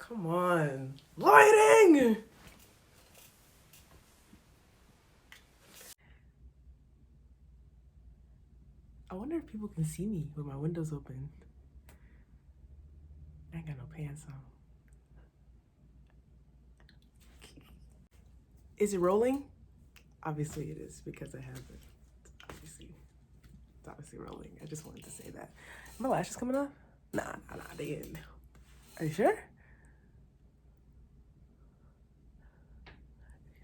Come on. Lighting! I wonder if people can see me with my windows open. I ain't got no pants on. Is it rolling? Obviously it is because I have it. It's obviously rolling. I just wanted to say that. My lashes coming off? Nah, they in. Are you sure? It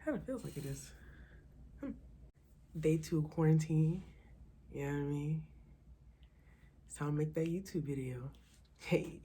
kind of feels like it is. Day 2 of quarantine. You know what I mean? It's time to make that YouTube video. Hey.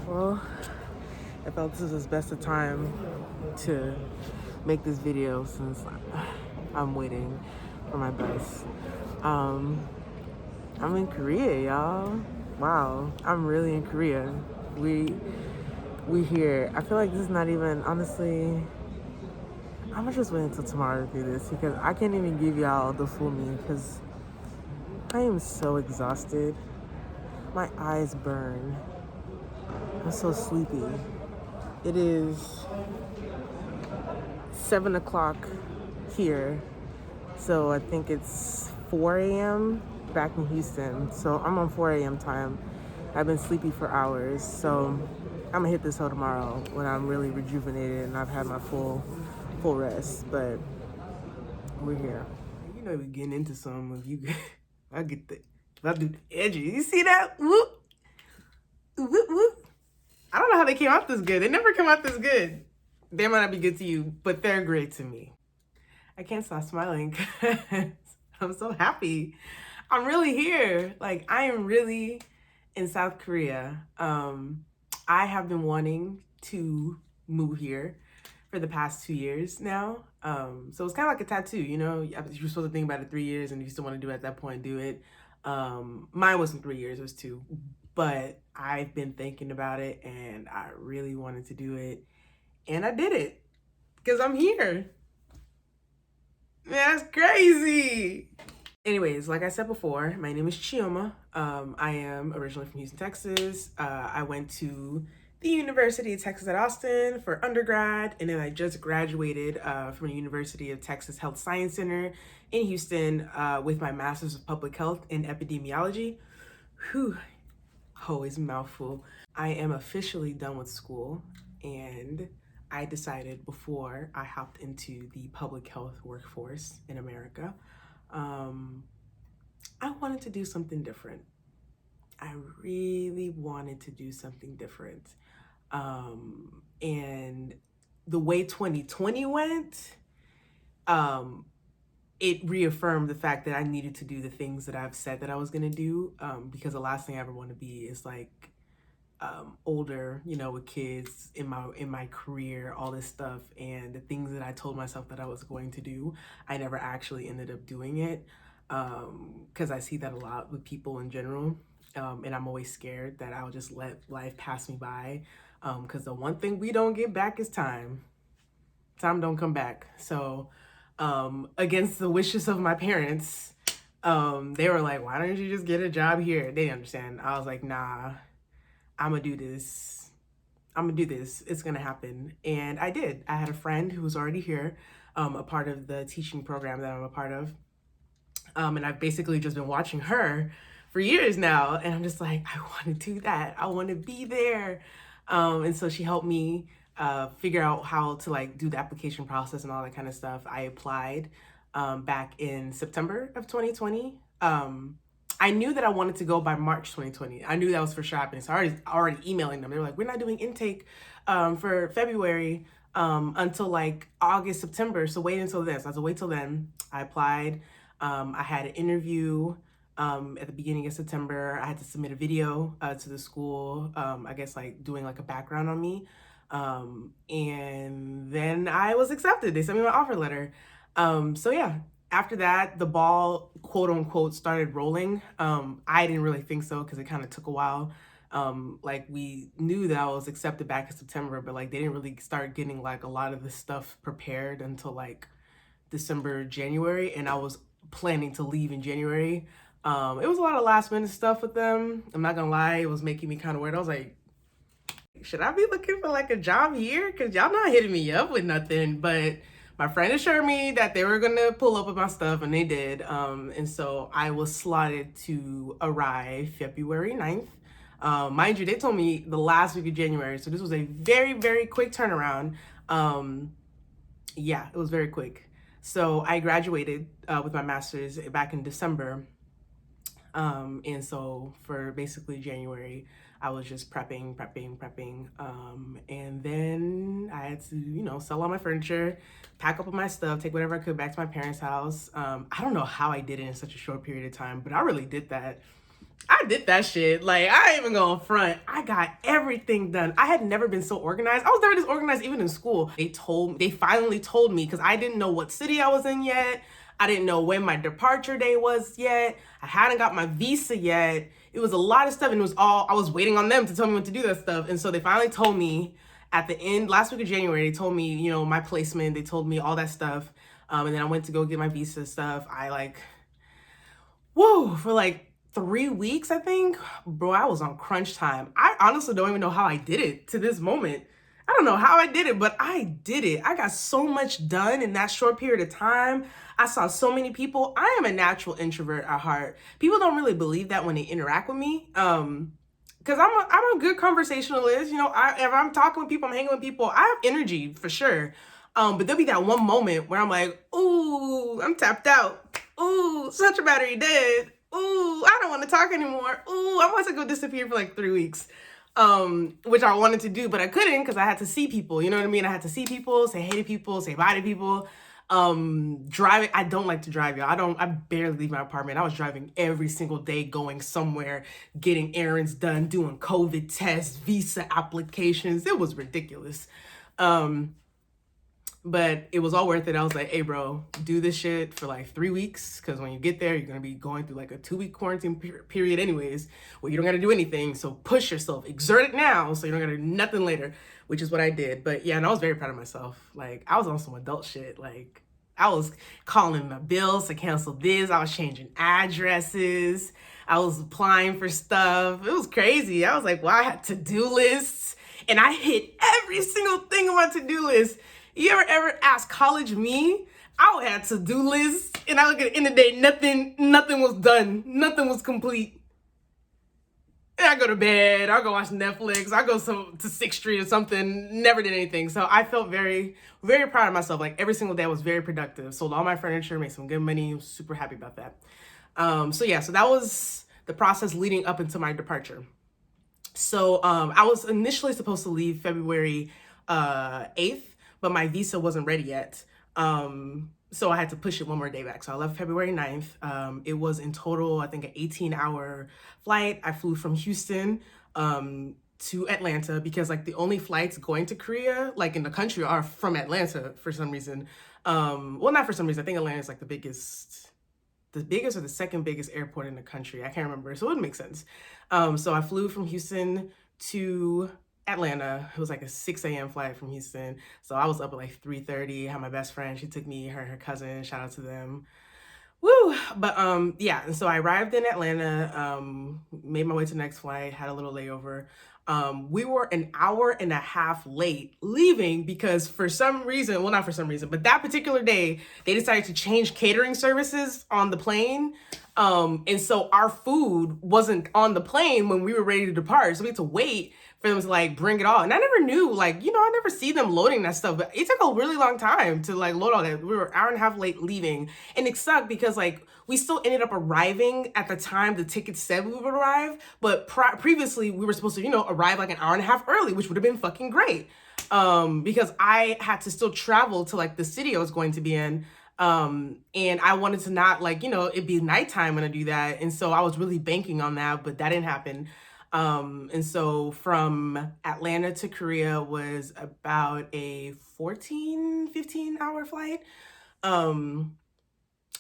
Well, I felt this was as best a time to make this video since I'm waiting for my bus. I'm in Korea, y'all. Wow, I'm really in Korea. We here. I feel like this is not even, honestly, I'm gonna just wait until tomorrow to do this because I can't even give y'all the full me because I am so exhausted. My eyes burn. I'm so sleepy. It is 7 o'clock here, so I think it's 4 a.m. back in Houston. So I'm on 4 a.m. time. I've been sleepy for hours, so I'm gonna hit this hoe tomorrow when I'm really rejuvenated and I've had my full rest. But we're here. You know, we're getting into some of you. I do the edges. You see that? Whoop, whoop, whoop. I don't know how they came out this good. They never come out this good. They might not be good to you, but they're great to me. I can't stop smiling because I'm so happy. I'm really here. Like, I am really in South Korea. I have been wanting to move here for the past 2 years now. So it's kind of like a tattoo, you know? You're supposed to think about it 3 years, and if you still want to do it at that point, do it. Mine wasn't 3 years, it was 2. But I've been thinking about it, and I really wanted to do it. And I did it, because I'm here. That's crazy. Anyways, like I said before, my name is Chioma. I am originally from Houston, Texas. I went to the University of Texas at Austin for undergrad, and then I just graduated from the University of Texas Health Science Center in Houston with my Master's of Public Health in Epidemiology. Whew, always a mouthful. I am officially done with school, and I decided before I hopped into the public health workforce in America, I wanted to do something different. I really wanted to do something different. And the way 2020 went, it reaffirmed the fact that I needed to do the things that I've said that I was gonna do, because the last thing I ever want to be is like older, you know, with kids, in my career, all this stuff, and the things that I told myself that I was going to do, I never actually ended up doing it, because I see that a lot with people in general, and I'm always scared that I'll just let life pass me by, because the one thing we don't get back is time. Time don't come back. So against the wishes of my parents, they were like, why don't you just get a job here? They didn't understand. I was like, nah, I'm gonna do this. It's gonna happen. And I did. I had a friend who was already here, a part of the teaching program that I'm a part of. And I've basically just been watching her for years now. And I'm just like, I want to do that. I want to be there. And so she helped me figure out how to like do the application process and all that kind of stuff. I applied back in September of 2020. I knew that I wanted to go by March 2020. I knew that was for sure happening. So I already emailing them. They were like, we're not doing intake for February until like August, September. So wait until then. So I had to wait till then. I applied. I had an interview at the beginning of September. I had to submit a video to the school, I guess like doing like a background on me. And then I was accepted. They sent me my offer letter. So yeah, after that, the ball, quote unquote, started rolling. I didn't really think so because it kind of took a while. Like we knew that I was accepted back in September, but like they didn't really start getting like a lot of the stuff prepared until like December, January, and I was planning to leave in January. It was a lot of last minute stuff with them. I'm not gonna lie, it was making me kind of weird. I was like, should I be looking for like a job here? Cause y'all not hitting me up with nothing. But my friend assured me that they were gonna pull up with my stuff, and they did. And so I was slotted to arrive February 9th. Mind you, they told me the last week of January. So this was a very, very quick turnaround. Yeah, it was very quick. So I graduated with my master's back in December. And so for basically January, I was just prepping. And then I had to, you know, sell all my furniture, pack up all my stuff, take whatever I could back to my parents' house. I don't know how I did it in such a short period of time, but I really did that. I did that shit. Like, I ain't even going front. I got everything done. I had never been so organized. I was never this organized even in school. They finally told me, because I didn't know what city I was in yet. I didn't know when my departure day was yet. I hadn't got my visa yet. It was a lot of stuff, and it was all, I was waiting on them to tell me what to do that stuff. And so they finally told me at the end, last week of January, they told me, you know, my placement, they told me all that stuff. And then I went to go get my visa stuff. I like, whoa, for like 3 weeks, I think, bro, I was on crunch time. I honestly don't even know how I did it to this moment. I don't know how I did it, but I did it. I got so much done in that short period of time. I saw so many people. I am a natural introvert at heart. People don't really believe that when they interact with me. Because I'm a good conversationalist. You know, if I'm talking with people, I'm hanging with people, I have energy for sure. But there'll be that one moment where I'm like, ooh, I'm tapped out. Ooh, such a battery dead. Ooh, I don't want to talk anymore. Ooh, I want to go disappear for like 3 weeks. Which I wanted to do, but I couldn't because I had to see people. You know what I mean? I had to see people, say hey to people, say bye to people. Driving, I don't like to drive, y'all. I barely leave my apartment. I was driving every single day, going somewhere, getting errands done, doing COVID tests, visa applications. It was ridiculous. But it was all worth it. I was like, hey, bro, do this shit for like 3 weeks. Because when you get there, you're going to be going through like a 2-week quarantine period anyways, where you don't got to do anything. So push yourself, exert it now so you don't got to do nothing later, which is what I did. But yeah, and I was very proud of myself. Like, I was on some adult shit. Like, I was calling my bills to cancel this. I was changing addresses. I was applying for stuff. It was crazy. I was like, well, I had to-do lists. And I hit every single thing on my to-do list. You ever ask college me? I would have to-do lists, and I look at the end of the day, nothing was done. Nothing was complete. And I go to bed, I'll go watch Netflix, I go to 6th Street or something, never did anything. So I felt very, very proud of myself. Like every single day I was very productive. Sold all my furniture, made some good money, was super happy about that. So yeah, so that was the process leading up until my departure. So I was initially supposed to leave February 8th, but my visa wasn't ready yet. So I had to push it one more day back. So I left February 9th. It was in total, I think, an 18-hour flight. I flew from Houston to Atlanta because like the only flights going to Korea, like in the country, are from Atlanta for some reason. Well, not for some reason. I think Atlanta is like the biggest or the second biggest airport in the country. I can't remember. So it would make sense. So I flew from Houston to Atlanta. It was like a 6 a.m. flight from Houston. So I was up at like 3:30. I had my best friend. She took me, her cousin. Shout out to them. Woo! But yeah, and so I arrived in Atlanta, made my way to the next flight, had a little layover. We were an hour and a half late leaving because for some reason, well, not for some reason, but that particular day, they decided to change catering services on the plane. And so our food wasn't on the plane when we were ready to depart. So we had to wait for them to like bring it all. And I never knew, like, I never see them loading that stuff, but it took a really long time to like load all that. We were an hour and a half late leaving. And it sucked because like we still ended up arriving at the time the ticket said we would arrive. But previously we were supposed to, arrive like an hour and a half early, which would have been fucking great. Because I had to still travel to like the city I was going to be in. And I wanted to not like, it'd be nighttime when I do that. And so I was really banking on that, but that didn't happen. And so from Atlanta to Korea was about a 15 hour flight.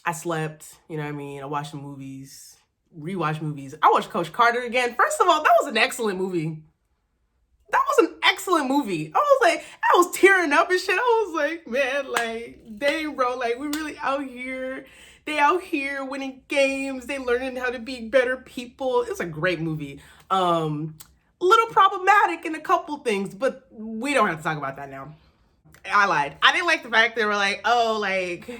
I slept, you know what I mean? I watched movies, rewatched movies. I watched Coach Carter again. First of all, that was an excellent movie. That was an excellent movie. I was tearing up and shit. I was like, man, like, dang, bro, like, we really out here. They out here winning games. They learning how to be better people. It's a great movie. A little problematic in a couple things, but we don't have to talk about that now. I lied. I didn't like the fact they were like, oh, like,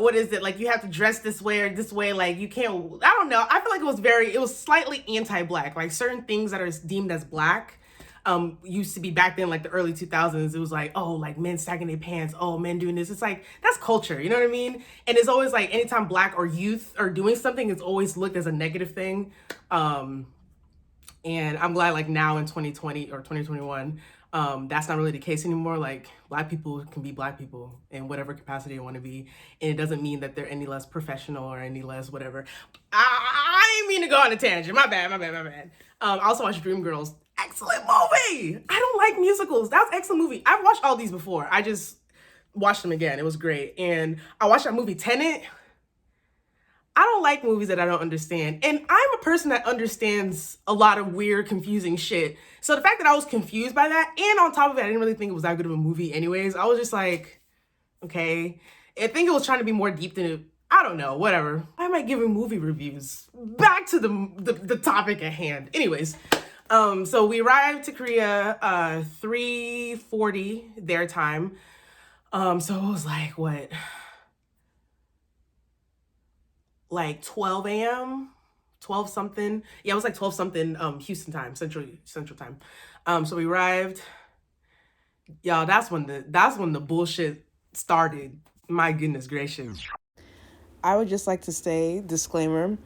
what is it? Like, you have to dress this way or this way. Like, you can't, I don't know. I feel like it was slightly anti-black. Like, certain things that are deemed as black, used to be back then, like the early 2000s. It was like, oh, like men sagging their pants. Oh, men doing this. It's like, that's culture. You know what I mean? And it's always like, anytime black or youth are doing something, it's always looked as a negative thing. And I'm glad like now in 2020 or 2021, that's not really the case anymore. Like black people can be black people in whatever capacity they want to be. And it doesn't mean that they're any less professional or any less whatever. I didn't mean to go on a tangent. My bad. I also watched Dreamgirls. Excellent movie. I don't like musicals. That was an excellent movie. I've watched all these before. I just watched them again. It was great. And I watched that movie Tenet. I don't like movies that I don't understand. And I'm a person that understands a lot of weird, confusing shit. So the fact that I was confused by that, and on top of it, I didn't really think it was that good of a movie anyways. I was just like, okay. I think it was trying to be more deep than it, I don't know, whatever. Why am I giving movie reviews? Back to the topic at hand. Anyways, so we arrived to Korea 3:40 their time. So it was like, what? Like 12 a.m., 12 something. Yeah, it was like 12 something Houston time, central time. So we arrived. Y'all, that's when the bullshit started. My goodness gracious. I would just like to say, disclaimer,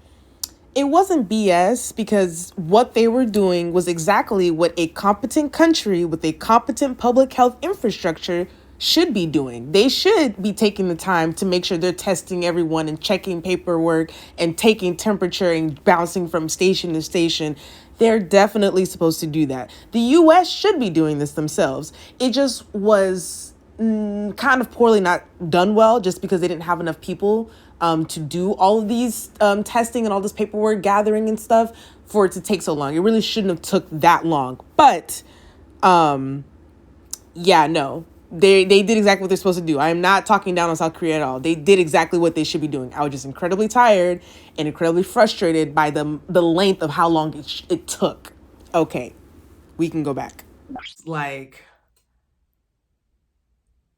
it wasn't BS because what they were doing was exactly what a competent country with a competent public health infrastructure should be doing. They should be taking the time to make sure they're testing everyone and checking paperwork and taking temperature and bouncing from station to station. They're definitely supposed to do that. The US should be doing this themselves. It just was kind of poorly not done well just because they didn't have enough people to do all of these testing and all this paperwork gathering and stuff for it to take so long. It really shouldn't have took that long. But yeah, no. They did exactly what they're supposed to do. I am not talking down on South Korea at all. They did exactly what they should be doing. I was just incredibly tired and incredibly frustrated by the length of how long it took. Okay, we can go back. Like,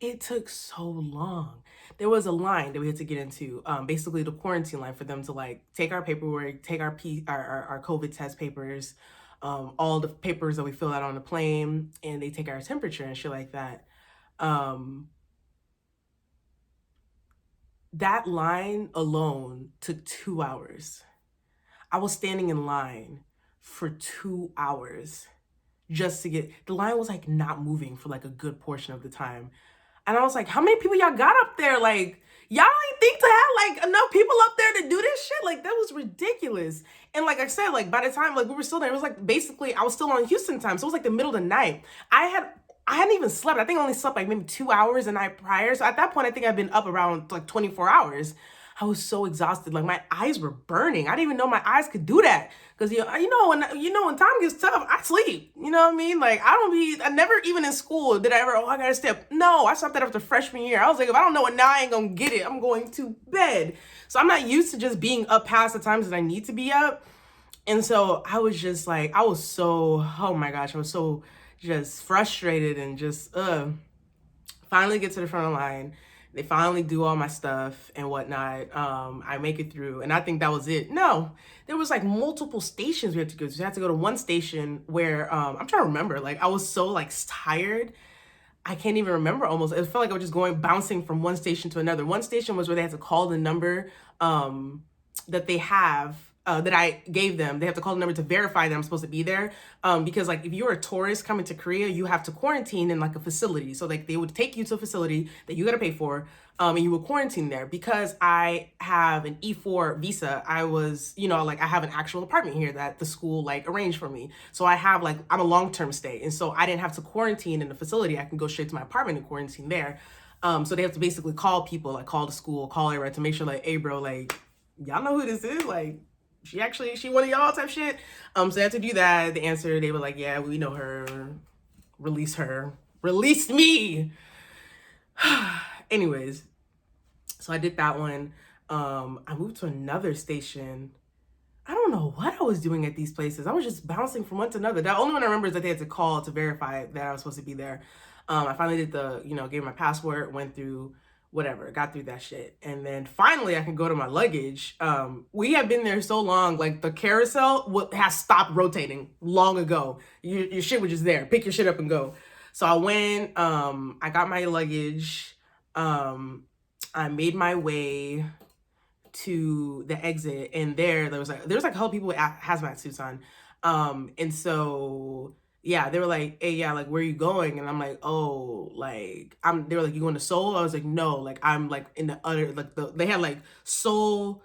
it took so long. There was a line that we had to get into, basically the quarantine line for them to like take our paperwork, take our COVID test papers, all the papers that we fill out on the plane, and they take our temperature and shit like that. That line alone took 2 hours. I was standing in line for 2 hours just to get, the line was like not moving for like a good portion of the time. And I was like, how many people y'all got up there? Like, y'all ain't think to have like enough people up there to do this shit? Like, that was ridiculous. And like I said, like by the time like we were still there, it was like basically I was still on Houston time. So it was like the middle of the night. I hadn't even slept. I think I only slept like maybe 2 hours the night prior. So at that point, I think I'd been up around like 24 hours. I was so exhausted. Like my eyes were burning. I didn't even know my eyes could do that. Cause when time gets tough, I sleep. You know what I mean? Like I never even in school did I ever, I gotta stay up. No, I stopped that after freshman year. I was like, if I don't know it now, I ain't gonna get it. I'm going to bed. So I'm not used to just being up past the times that I need to be up. And so I was just like, oh my gosh, I was so just frustrated and just, finally get to the front of the line, They finally do all my stuff and whatnot. I make it through, and I think that was it. No, there was like multiple stations we had to go to. We had to go to one station where I'm trying to remember. Like I was so like tired, I can't even remember almost. It felt like I was just going bouncing from one station to another. One station was where they had to call the number that they have that I gave them. They have to call the number to verify that I'm supposed to be there. Because like if you're a tourist coming to Korea, you have to quarantine in like a facility. So like they would take you to a facility that you got to pay for. And you would quarantine there. Because I have an E4 visa, I was, like I have an actual apartment here that the school like arranged for me. So I have like, I'm a long-term stay. And so I didn't have to quarantine in the facility. I can go straight to my apartment and quarantine there. So they have to basically call people, like call the school, call everyone to make sure like, hey bro, like, y'all know who this is? Like, she one of y'all type shit. So they had to do that. The answer, they were like, yeah, we know her. Release her. Release me. Anyways, so I did that one. I moved to another station. I don't know what I was doing at these places. I was just bouncing from one to another. The only one I remember is that they had to call to verify that I was supposed to be there. I finally did gave my passport, went through whatever, got through that shit. And then finally I can go to my luggage. We have been there so long, like the carousel has stopped rotating long ago. Your shit was just there. Pick your shit up and go. So I went, I got my luggage. I made my way to the exit, and there was like a couple people with hazmat suits on. And so yeah, they were like, hey, yeah, like, where are you going? And I'm like, oh, like, they were like, you going to Seoul? I was like, no, like, I'm like in the other, like, they had like Seoul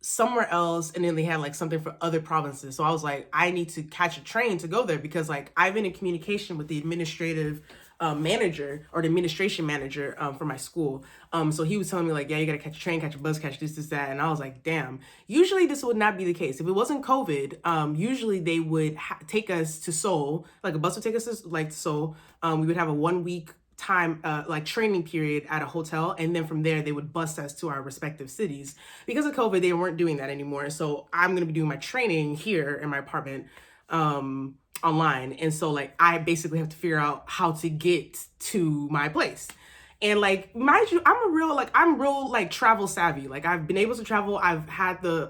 somewhere else, and then they had like something for other provinces. So I was like, I need to catch a train to go there, because like I've been in communication with the administrative manager, or the administration manager for my school. So he was telling me like, yeah, you gotta catch a train, catch a bus, catch this, that. And I was like, damn, usually this would not be the case. If it wasn't COVID, usually they would take us to Seoul, like a bus would take us to like Seoul. We would have a 1 week time like training period at a hotel, and then from there they would bus us to our respective cities. Because of COVID, they weren't doing that anymore, so I'm gonna be doing my training here in my apartment online. And so like I basically have to figure out how to get to my place. And like, mind you, I'm real like travel savvy. Like I've been able to travel. I've had the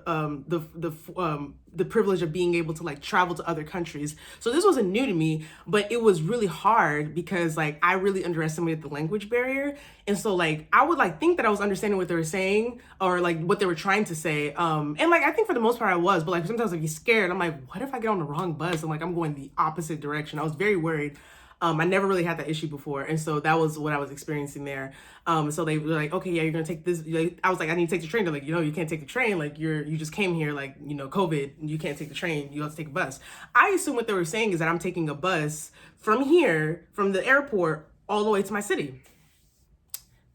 privilege of being able to like travel to other countries. So this wasn't new to me, but it was really hard because like I really underestimated the language barrier. And so like I would like think that I was understanding what they were saying, or like what they were trying to say. And like I think for the most part I was, but like sometimes I'd be scared. I'm like, what if I get on the wrong bus and like I'm going the opposite direction? I was very worried. I never really had that issue before. And so that was what I was experiencing there. So they were like, okay, yeah, you're going to take this. I was like, I need to take the train. They're like, you can't take the train. Like you just came here, like, COVID, you can't take the train. You have to take a bus. I assume what they were saying is that I'm taking a bus from here, from the airport all the way to my city.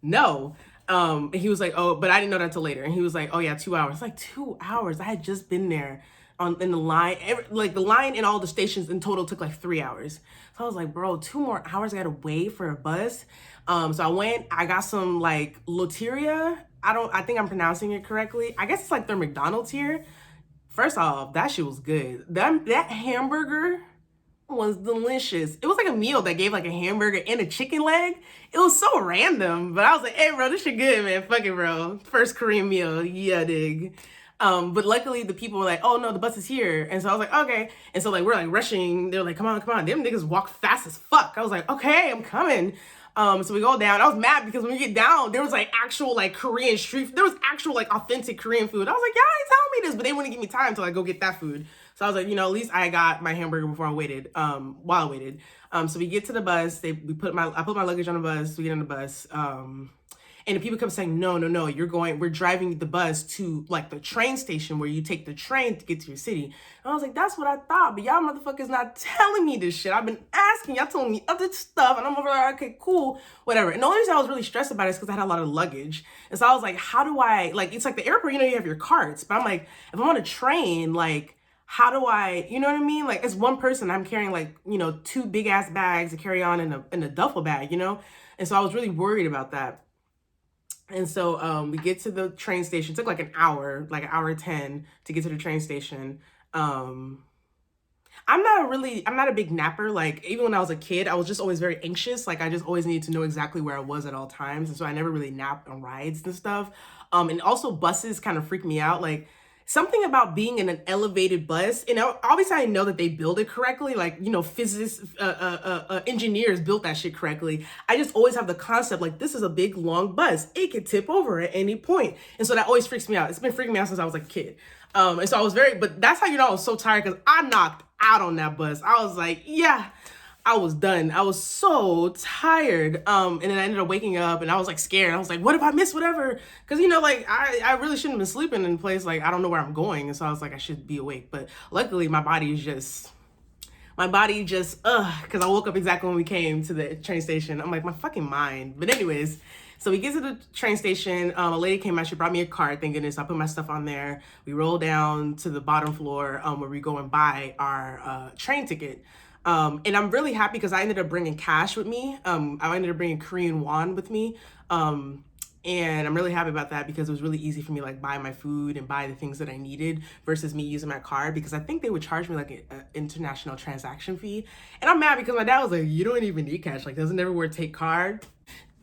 No. And he was like, oh, but I didn't know that until later. And he was like, oh yeah, 2 hours. Like 2 hours. I had just been there in the line. Like the line in all the stations in total took like 3 hours. So I was like, bro, 2 more hours I gotta wait for a bus. So I got some like loteria. I think I'm pronouncing it correctly. I guess it's like their McDonald's here. First off, that shit was good. That hamburger was delicious. It was like a meal that gave like a hamburger and a chicken leg. It was so random, but I was like, hey bro, this shit good, man. Fuck it, bro. First Korean meal. Yeah, dig. But luckily the people were like, oh no, the bus is here. And so I was like, okay. And so like we're like rushing. They're like, come on. Them niggas walk fast as fuck. I was like, okay, I'm coming. So we go down. I was mad because when we get down, there was like actual like Korean street. There was actual like authentic Korean food. I was like, y'all ain't telling me this, but they wouldn't give me time to like go get that food. So I was like, at least I got my hamburger before I waited. While I waited. So we get to the bus. I put my luggage on the bus. We get on the bus. And the people kept saying, no, we're driving the bus to like the train station where you take the train to get to your city. And I was like, that's what I thought, but y'all motherfuckers not telling me this shit. I've been asking, y'all telling me other stuff, and I'm over like, okay, cool, whatever. And the only reason I was really stressed about it is because I had a lot of luggage. And so I was like, how do I, like, it's like the airport, you have your carts, but I'm like, if I'm on a train, like, how do I, you know what I mean? Like, as one person, I'm carrying like, 2 big ass bags to carry on in a duffel bag, And so I was really worried about that. And so we get to the train station. It took like an hour 10 to get to the train station. I'm not a big napper. Like, even when I was a kid, I was just always very anxious. Like, I just always needed to know exactly where I was at all times. And so I never really napped on rides and stuff. And also buses kind of freak me out. Like, something about being in an elevated bus, and obviously I know that they build it correctly. Like, physicists, engineers built that shit correctly. I just always have the concept, like, this is a big, long bus. It could tip over at any point. And so that always freaks me out. It's been freaking me out since I was like a kid. And so I was but that's how you know I was so tired, because I knocked out on that bus. I was like, yeah, I was done. I was so tired. And then I ended up waking up and I was like scared. I was like, what if I miss whatever? Because, like, I really shouldn't have been sleeping in a place. Like, I don't know where I'm going. And so I was like, I should be awake. But luckily my body just, because I woke up exactly when we came to the train station. I'm like, my fucking mind. But anyways, so we get to the train station. A lady came out. She brought me a cart. Thank goodness. I put my stuff on there. We roll down to the bottom floor where we go and buy our train ticket. And I'm really happy because I ended up bringing cash with me. I ended up bringing Korean won with me. And I'm really happy about that because it was really easy for me, like, buy my food and buy the things that I needed versus me using my card, because I think they would charge me like an international transaction fee. And I'm mad because my dad was like, you don't even need cash. Like, doesn't everywhere take card?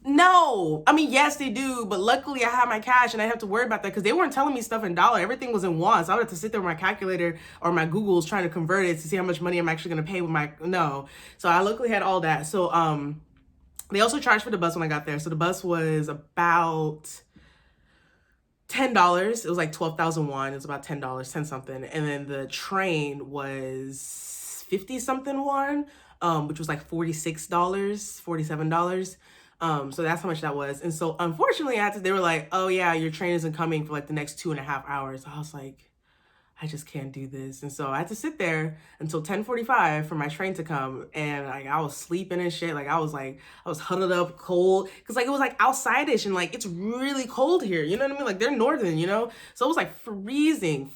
No, I mean, yes, they do, but luckily I have my cash and I have to worry about that because they weren't telling me stuff in dollar. Everything was in won. So I would have to sit there with my calculator or my Googles trying to convert it to see how much money I'm actually going to pay with no. So I luckily had all that. So, they also charged for the bus when I got there. So the bus was about $10. It was like 12,000 won. It was about $10, 10 something. And then the train was 50 something won, which was like $46, $47. So that's how much that was. And so unfortunately they were like, oh yeah, your train isn't coming for like the next 2.5 hours. I was like, I just can't do this. And so I had to sit there until 10:45 for my train to come. And like, I was sleeping and shit. Like, I was huddled up cold. Cause like, it was like outside-ish and like, it's really cold here. You know what I mean? Like, they're northern, So it was like freezing.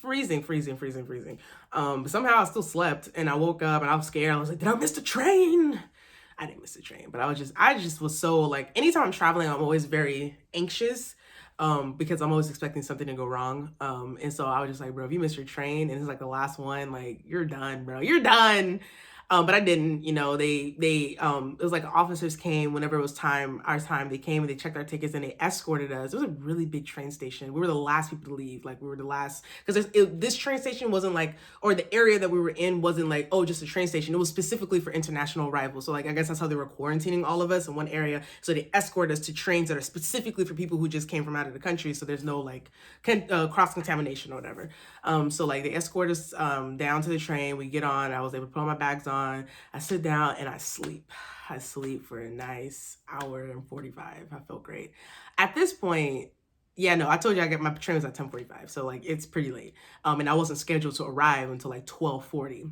But somehow I still slept and I woke up and I was scared. I was like, did I miss the train? I didn't miss the train, but I just was so like, anytime I'm traveling, I'm always very anxious. Because I'm always expecting something to go wrong. And so I was just like, bro, if you miss your train and it's like the last one, like, you're done, bro. You're done. But I didn't, it was like officers came whenever it was our time, they came and they checked our tickets and they escorted us. It was a really big train station. We were the last people to leave. Like, we were the last, because this train station wasn't like, or the area that we were in wasn't like, oh, just a train station. It was specifically for international arrivals. So like, I guess that's how they were quarantining all of us in one area. So they escort us to trains that are specifically for people who just came from out of the country. So there's no like cross contamination or whatever. So like, they escort us down to the train. We get on. I was able to put all my bags on. I sit down and I sleep. I sleep for a nice hour and 45. I felt great. At this point, yeah, no, I told you my train was at 10:45. So like, it's pretty late. And I wasn't scheduled to arrive until like 12:40.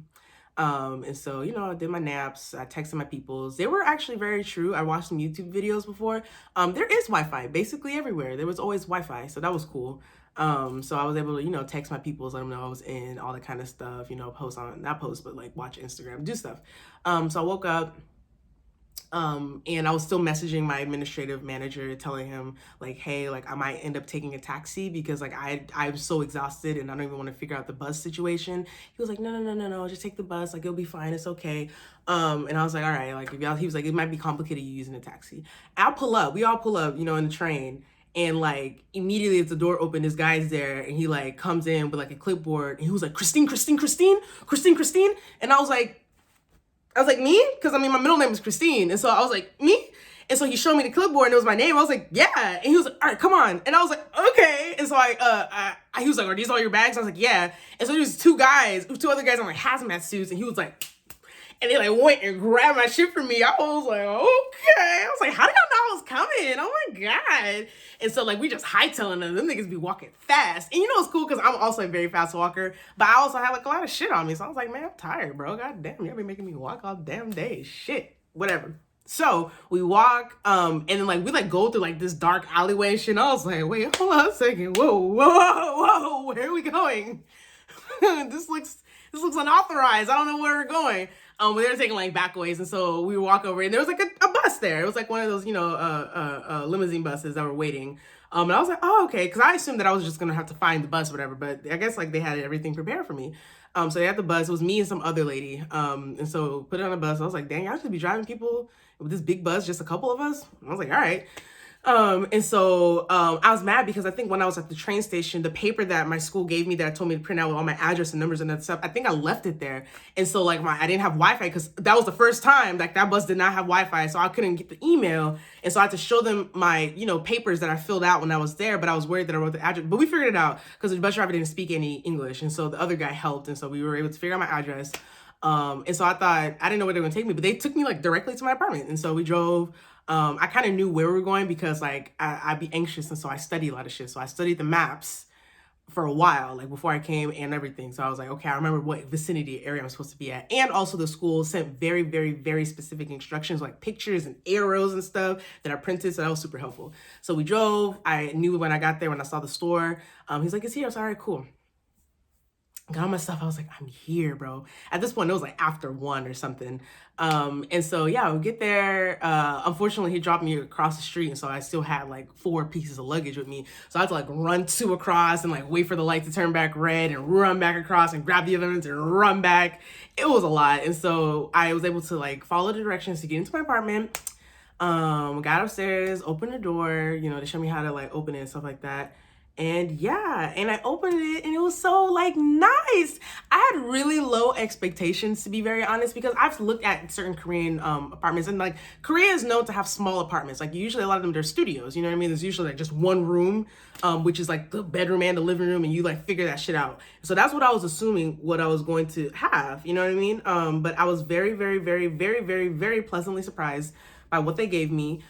And so, I did my naps. I texted my peoples. They were actually very true. I watched some YouTube videos before. There is Wi-Fi basically everywhere. There was always Wi-Fi. So that was cool. So I was able to, text my peoples, let them know I was in, all that kind of stuff, not post, but like watch Instagram, do stuff. So I woke up, and I was still messaging my administrative manager, telling him like, hey, like, I might end up taking a taxi because like, I'm so exhausted and I don't even want to figure out the bus situation. He was like, no, just take the bus. Like, it'll be fine. It's okay. And I was like, all right. Like, he was like, it might be complicated you using a taxi. We all pull up, in the train. And like, immediately as the door opened, this guy's there and he like comes in with like a clipboard and he was like, Christine. And I was like, me? Because I mean, my middle name is Christine. And so I was like, me? And so he showed me the clipboard and it was my name. I was like, yeah. And he was like, all right, come on. And I was like, okay. And so he was like, are these all your bags? I was like, yeah. And so there was two other guys in like hazmat suits. And he was like, and they like went and grabbed my shit from me. I was like, okay. I was like, how did y'all know I was coming? Oh my God. And so like, we just hightailing them. Them niggas be walking fast. And it's cool because I'm also a very fast walker, but I also have like a lot of shit on me. So I was like, man, I'm tired, bro. God damn, y'all be making me walk all damn day. Shit, whatever. So we walk, and then like, we like go through like this dark alleyway and shit. And I was like, wait, hold on a second. Whoa. Where are we going? This looks unauthorized. I don't know where we're going. But they were taking like back ways. And so we walk over and there was like a bus there. It was like one of those, limousine buses that were waiting. And I was like, oh, okay. Cause I assumed that I was just going to have to find the bus or whatever, but I guess like they had everything prepared for me. So they had the bus. It was me and some other lady. And so put it on the bus. I was like, dang, I should be driving people with this big bus, just a couple of us. I was like, all right. And so I was mad because I think when I was at the train station, the paper that my school gave me that told me to print out with all my address and numbers and that stuff, I think I left it there. And so like I didn't have Wi-Fi because that was the first time like that bus did not have Wi-Fi. So I couldn't get the email. And so I had to show them my, papers that I filled out when I was there, but I was worried that I wrote the address, but we figured it out because the bus driver didn't speak any English. And so the other guy helped. And so we were able to figure out my address. And so I thought, I didn't know where they were gonna take me, but they took me like directly to my apartment. And so we drove. I kind of knew where we were going because like I'd be anxious, and so I studied a lot of shit. So I studied the maps for a while, like before I came and everything. So I was like, okay, I remember what vicinity area I'm supposed to be at. And also the school sent very, very, very specific instructions, like pictures and arrows and stuff that I printed. So that was super helpful. So we drove. I knew when I got there, when I saw the store, he's like, it's here. I was like, all right, cool. Got all my stuff. I was like, I'm here, bro. At this point, it was like after 1 or something. And so, yeah, we get there. Unfortunately, he dropped me across the street. And so I still had like 4 pieces of luggage with me. So I had to like run 2 across and like wait for the light to turn back red and run back across and grab the other ones and run back. It was a lot. And so I was able to like follow the directions to get into my apartment. Got upstairs, opened the door, they showed me how to like open it and stuff like that. And yeah, and I opened it and it was so like nice. I had really low expectations, to be very honest, because I've looked at certain Korean apartments, and like Korea is known to have small apartments. Like usually a lot of them, they're studios, you know what I mean? There's usually like just one room, which is like the bedroom and the living room, and you like figure that shit out. So that's what I was assuming what I was going to have, you know what I mean? But I was very, very, very, very, very, very pleasantly surprised by what they gave me.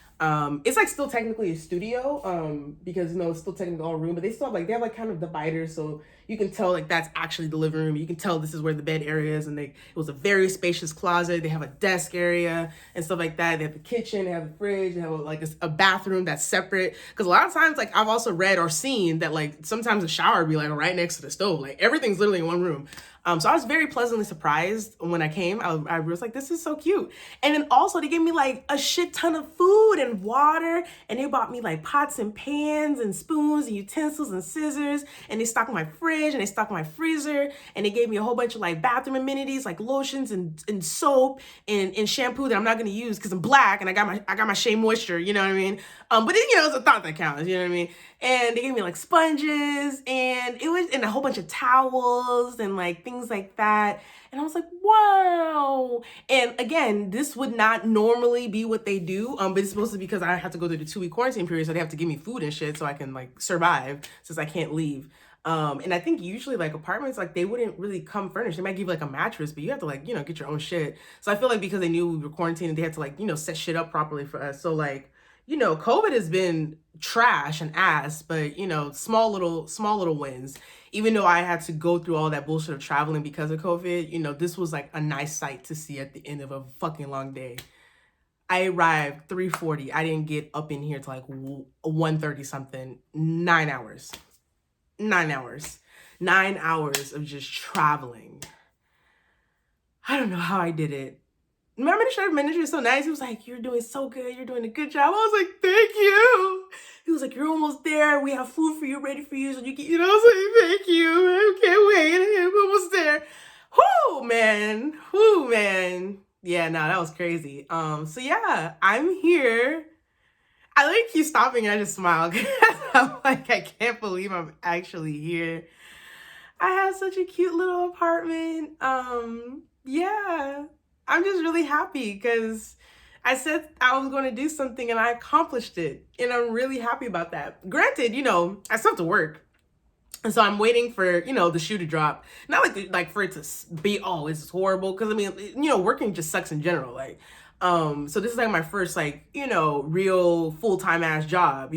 It's like still technically a studio, because it's still technically all room, but they still have like, they have like kind of dividers, so you can tell like that's actually the living room. You can tell this is where the bed area is, and it was a very spacious closet. They have a desk area and stuff like that. They have the kitchen, they have the fridge, they have like a bathroom that's separate. Because a lot of times, like I've also read or seen that like sometimes the shower would be like right next to the stove. Like everything's literally in one room. So I was very pleasantly surprised when I came. I was like, this is so cute. And then also they gave me like a shit ton of food and water, and they bought me like pots and pans and spoons and utensils and scissors, and they stocked my fridge and they stocked my freezer, and they gave me a whole bunch of like bathroom amenities like lotions and soap and shampoo that I'm not gonna use because I'm black and I got my Shea Moisture, you know what I mean? But then, it's a thought that counts, you know what I mean? And they gave me like sponges and a whole bunch of towels and like things like that. And I was like, wow. And again, this would not normally be what they do. But it's supposed to be because I have to go through the 2-week quarantine period. So they have to give me food and shit so I can like survive since I can't leave. And I think usually like apartments, like they wouldn't really come furnished. They might give like a mattress, but you have to like, get your own shit. So I feel like because they knew we were quarantined, they had to like, set shit up properly for us. So like, COVID has been trash and ass, but small little wins. Even though I had to go through all that bullshit of traveling because of COVID, this was like a nice sight to see at the end of a fucking long day. I arrived 3:40. I didn't get up in here till like 1:30 something. 9 hours. 9 hours. 9 hours of just traveling. I don't know how I did it. My administrative manager is so nice. He was like, you're doing so good. You're doing a good job. I was like, thank you. He was like, you're almost there. We have food for you, ready for you. So you can, I was like, thank you. I can't wait. I'm almost there. Whoo, man. Yeah, no, that was crazy. So yeah, I'm here. I like keep stopping and I just smile. I'm like, I can't believe I'm actually here. I have such a cute little apartment. Yeah. I'm just really happy because I said I was going to do something and I accomplished it. And I'm really happy about that. Granted, I still have to work. And so I'm waiting for, the shoe to drop. Not like for it to be, oh, it's horrible. Because, I mean, working just sucks in general. Like, so this is like my first, like, real full-time ass job,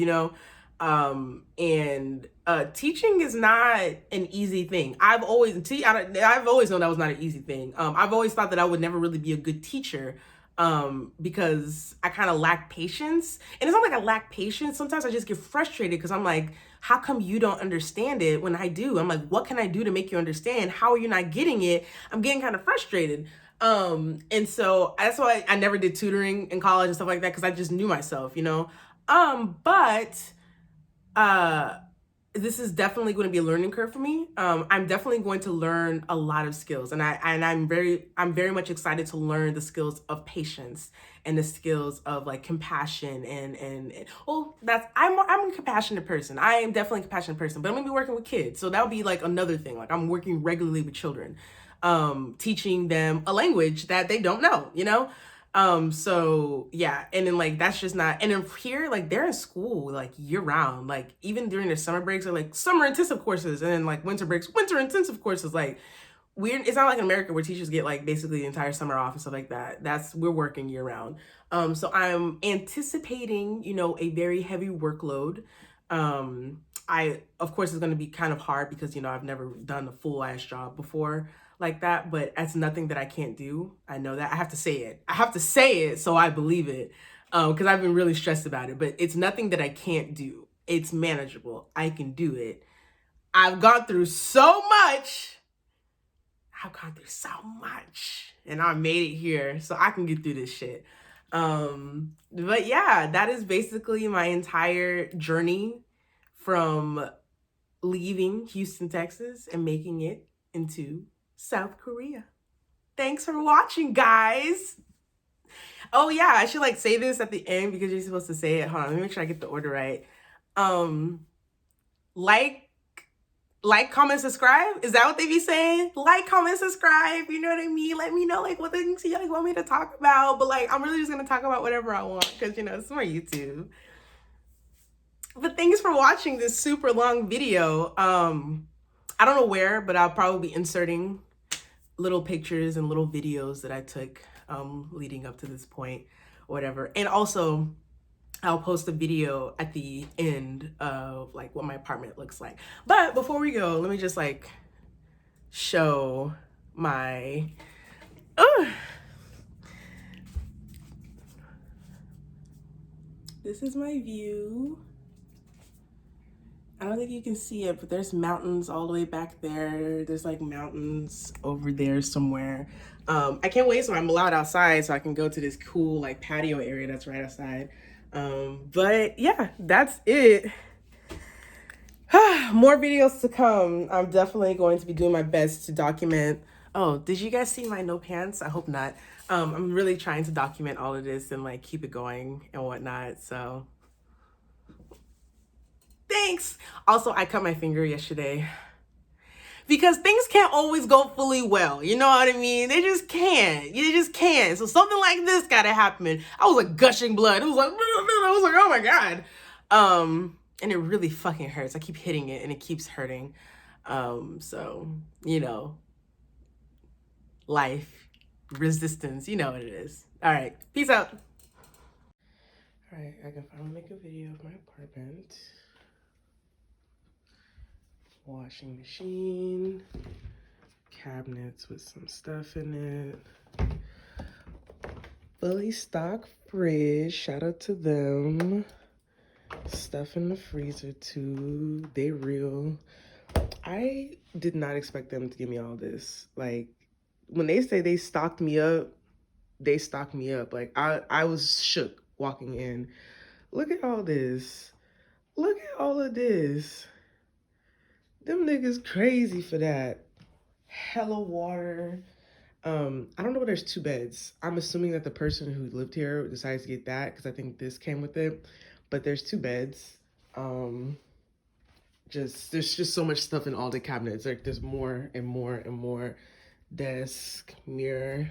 and teaching is not an easy thing. I've always known that was not an easy thing. I've always thought that I would never really be a good teacher because I kind of lack patience. And it's not like I lack patience. Sometimes I just get frustrated because I'm like, how come you don't understand it when I do? I'm like, what can I do to make you understand? How are you not getting it? I'm getting kind of frustrated. And so that's why I never did tutoring in college and stuff like that because I just knew myself, but this is definitely going to be a learning curve for me. I'm definitely going to learn a lot of skills, and I'm very much excited to learn the skills of patience and the skills of like compassion and well, that's I'm a compassionate person. I am definitely a compassionate person, but I'm gonna be working with kids, so that'll be like another thing. Like I'm working regularly with children, teaching them a language that they don't know, you know. So yeah, and then like that's just not, and then here, like they're in school like year round, like even during their summer breaks, or like summer intensive courses, and then like winter breaks, winter intensive courses. Like weird, it's not like in America where teachers get like basically the entire summer off and stuff like that. We're working year round. So I'm anticipating, you know, a very heavy workload. I of course it's going to be kind of hard because, you know, I've never done a full ass job before like that, but that's nothing that I can't do. I know that. I have to say it. I have to say it so I believe it. Because I've been really stressed about it, but it's nothing that I can't do. It's manageable. I can do it. I've gone through so much. I've gone through so much, and I made it here, so I can get through this shit. But yeah, that is basically my entire journey from leaving Houston, Texas, and making it into South Korea. Thanks for watching, guys. Oh yeah, I should like say this at the end because you're supposed to say it. Hold on, let me make sure I get the order right. Um, like, comment, subscribe. Is that what they be saying? Like, comment, subscribe. You know what I mean? Let me know like what things you like want me to talk about. But like, I'm really just gonna talk about whatever I want because, you know, it's my YouTube. But thanks for watching this super long video. I don't know where, but I'll probably be inserting little pictures and little videos that I took leading up to this point or whatever. And also I'll post a video at the end of like what my apartment looks like. But before we go, let me just like show my this is my view. I don't think you can see it, but there's mountains all the way back there. There's like mountains over there somewhere. I can't wait so I'm allowed outside so I can go to this cool like patio area that's right outside. But yeah, that's it. More videos to come. I'm definitely going to be doing my best to document. Oh, did you guys see my no pants? I hope not. I'm really trying to document all of this and like keep it going and whatnot. So thanks. Also, I cut my finger yesterday because things can't always go fully well. You know what I mean? They just can't. You just can't. So something like this gotta happen. I was like gushing blood. It was like, I was like, oh my God. And it really fucking hurts. I keep hitting it and it keeps hurting. So, you know, life, resistance, you know what it is. All right, peace out. All right, I can finally make a video of my apartment. Washing machine, cabinets with some stuff in it. Fully stocked fridge, shout out to them. Stuff in the freezer too, they real. I did not expect them to give me all this. Like, when they say they stocked me up, they stocked me up. Like, I was shook walking in. Look at all this. Look at all of this. Them niggas crazy for that. Hella water. I don't know, there's 2 beds. I'm assuming that the person who lived here decided to get that because I think this came with it. But there's 2 beds. There's just so much stuff in all the cabinets. Like there's more and more and more. Desk, mirror,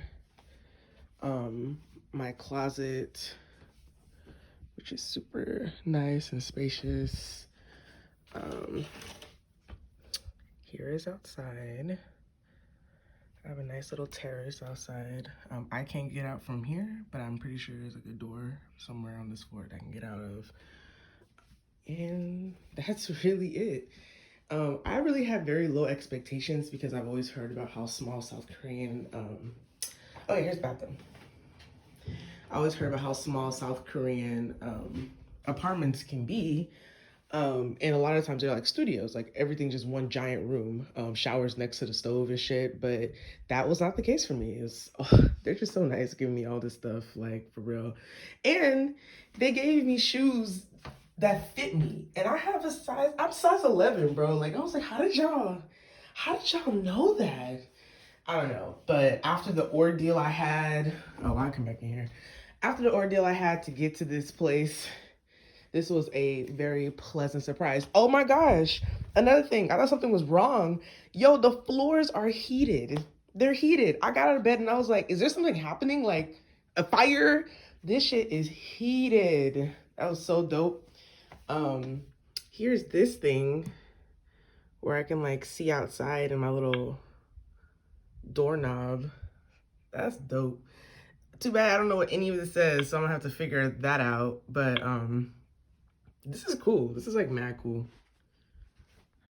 my closet, which is super nice and spacious. Here is outside. I have a nice little terrace outside. I can't get out from here, but I'm pretty sure there's like a door somewhere on this floor that I can get out of. And that's really it. I really had very low expectations because I've always heard about how small South Korean, oh yeah, here's the bathroom. I always heard about how small South Korean apartments can be. And a lot of times they're like studios, like everything's just one giant room, showers next to the stove and shit. But that was not the case for me. They're just so nice giving me all this stuff, like for real. And they gave me shoes that fit me. And I have I'm size 11, bro. Like, I was like, how did y'all know that? I don't know. But after the ordeal I had, oh, I'll come back in here. After the ordeal I had to get to this place, this was a very pleasant surprise. Oh my gosh. Another thing, I thought something was wrong. Yo, the floors are heated. They're heated. I got out of bed and I was like, is there something happening? Like a fire? This shit is heated. That was so dope. Um, Here's this thing where I can like see outside in my little doorknob. That's dope. Too bad I don't know what any of this says, so I'm gonna have to figure that out. But this is cool. This is like mad cool.